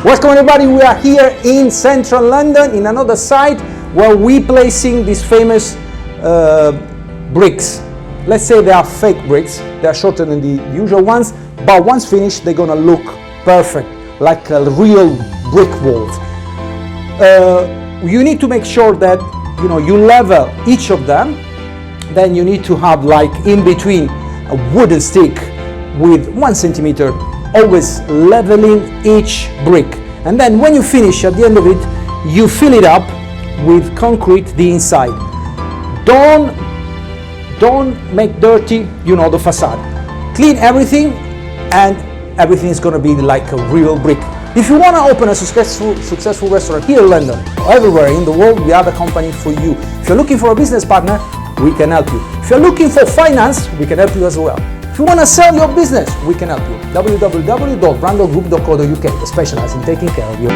Welcome everybody, we are here in central London in another site where we're placing these famous bricks. Let's say they are fake bricks, they are shorter than the usual ones, but once finished they're gonna look perfect, like a real brick wall. You need to make sure that you level each of them. Then you need to have like in between a wooden stick with 1 centimeter, always leveling each brick. And then when you finish, at the end of it, you fill it up with concrete the inside. Don't make dirty, the facade. Clean everything, and everything is going to be like a real brick. If you want to open a successful restaurant here in London or everywhere in the world, we are the company for you. If you're looking for a business partner, we can help you. If you're looking for finance, we can help you as well. If you want to sell your business, we can help you. www.brandogroup.co.uk. We specialize in taking care of you.